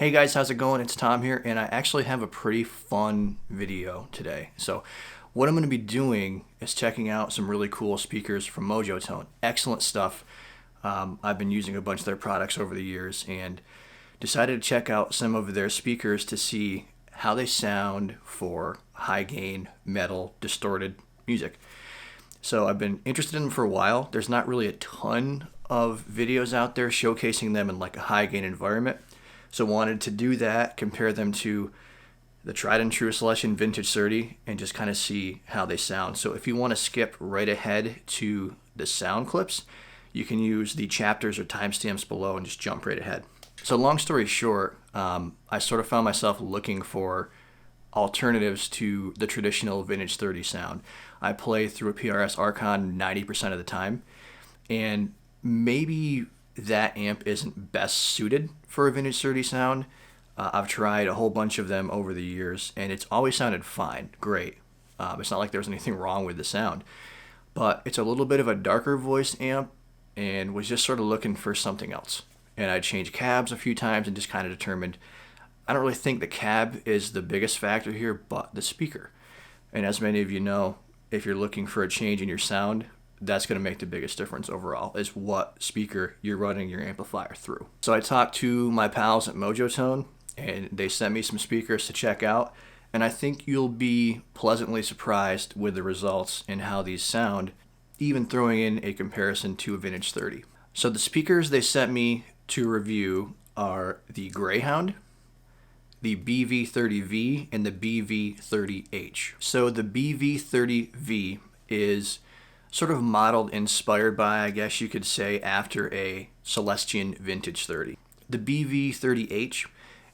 Hey guys, how's it going? It's Tom here, and I actually have a pretty fun video today. So what I'm going to be doing is checking out some really cool speakers from Mojotone. Excellent stuff. I've been using a bunch of their products over the years and decided to check out some of their speakers to see how they sound for high gain, metal, distorted music. So I've been interested in them for a while. There's not really a ton of videos out there showcasing them in like a high gain environment. So wanted to do that, compare them to the tried and true Celestion Vintage 30 and just kind of see how they sound. So if you want to skip right ahead to the sound clips, you can use the chapters or timestamps below and just jump right ahead. So long story short, I sort of found myself looking for alternatives to the traditional Vintage 30 sound. I play through a PRS Archon 90% of the time, and maybe that amp isn't best suited for a Vintage 30 sound. I've tried a whole bunch of them over the years, and it's always sounded fine, great. It's not like there's anything wrong with the sound, but it's a little bit of a darker voiced amp, and was just sort of looking for something else. And I changed cabs a few times and just kind of determined, I don't really think the cab is the biggest factor here, but the speaker. And as many of you know, if you're looking for a change in your sound, that's going to make the biggest difference overall, is what speaker you're running your amplifier through. So I talked to my pals at Mojotone, and they sent me some speakers to check out, and I think you'll be pleasantly surprised with the results and how these sound, even throwing in a comparison to a Vintage 30. So the speakers they sent me to review are the Greyhound, the BV30V, and the BV30H. So the BV30V is sort of modeled, inspired by, I guess you could say, after a Celestion Vintage 30. The BV30H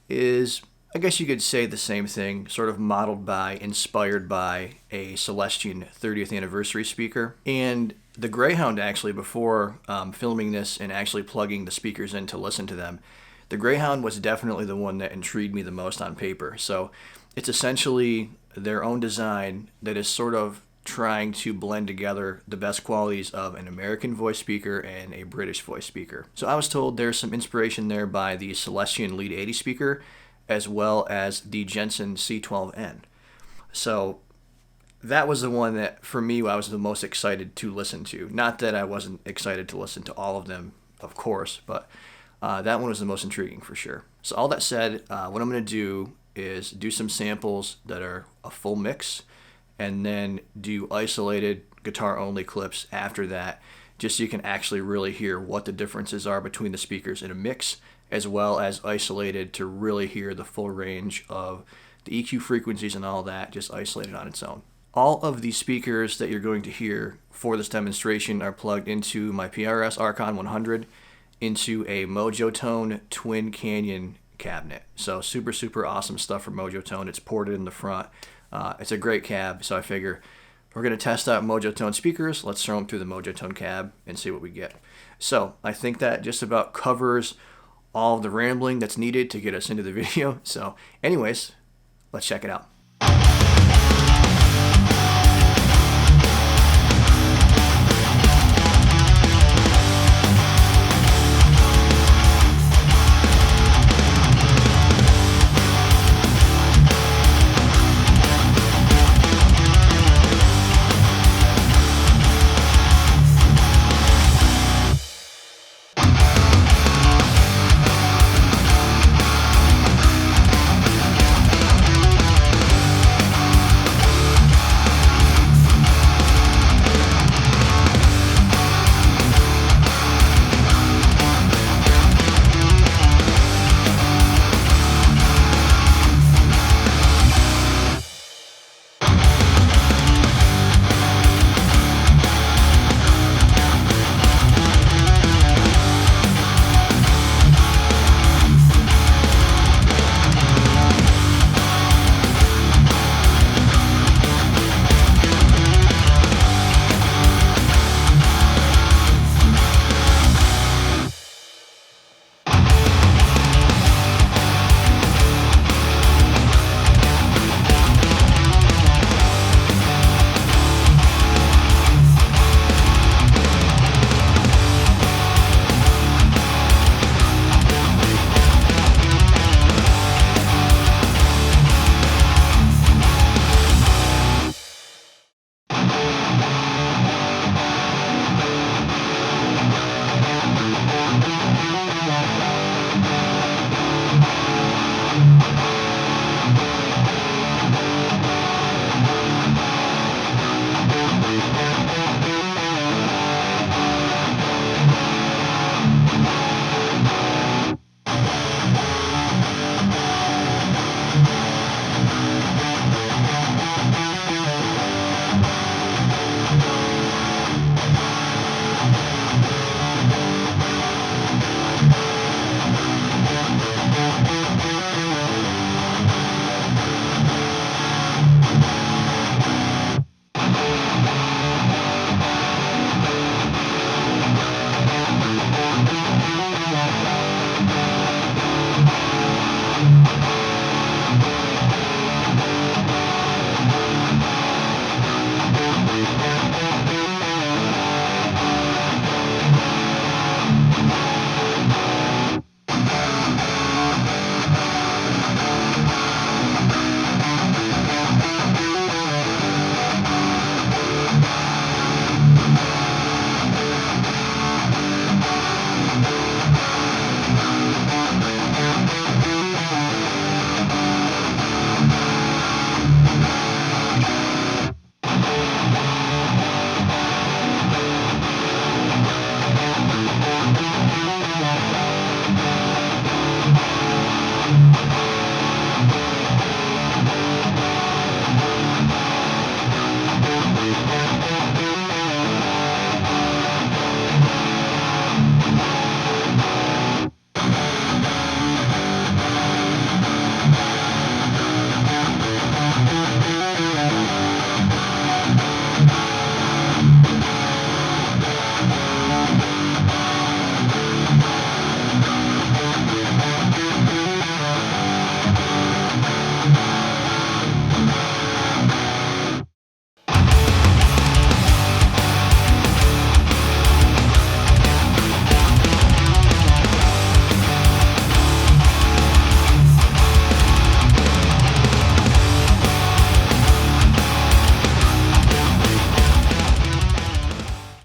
is, I guess you could say, the same thing, sort of modeled by, inspired by a Celestion 30th anniversary speaker. And the Greyhound, actually, before filming this and actually plugging the speakers in to listen to them, the Greyhound was definitely the one that intrigued me the most on paper. So it's essentially their own design that is sort of trying to blend together the best qualities of an American voice speaker and a British voice speaker. So I was told there's some inspiration there by the Celestion Lead 80 speaker, as well as the Jensen C12N. So that was the one that, for me, I was the most excited to listen to. Not that I wasn't excited to listen to all of them, of course, but that one was the most intriguing for sure. So all that said, what I'm going to do is do some samples that are a full mix, and then do isolated guitar-only clips after that, just so you can actually really hear what the differences are between the speakers in a mix, as well as isolated to really hear the full range of the EQ frequencies and all that, just isolated on its own. All of the speakers that you're going to hear for this demonstration are plugged into my PRS Archon 100 into a Mojotone Twin Canyon cabinet. So super, super awesome stuff from Mojotone. It's ported in the front. It's a great cab, so I figure we're going to test out Mojotone speakers. Let's throw them through the Mojotone cab and see what we get. So I think that just about covers all of the rambling that's needed to get us into the video. So anyways, let's check it out.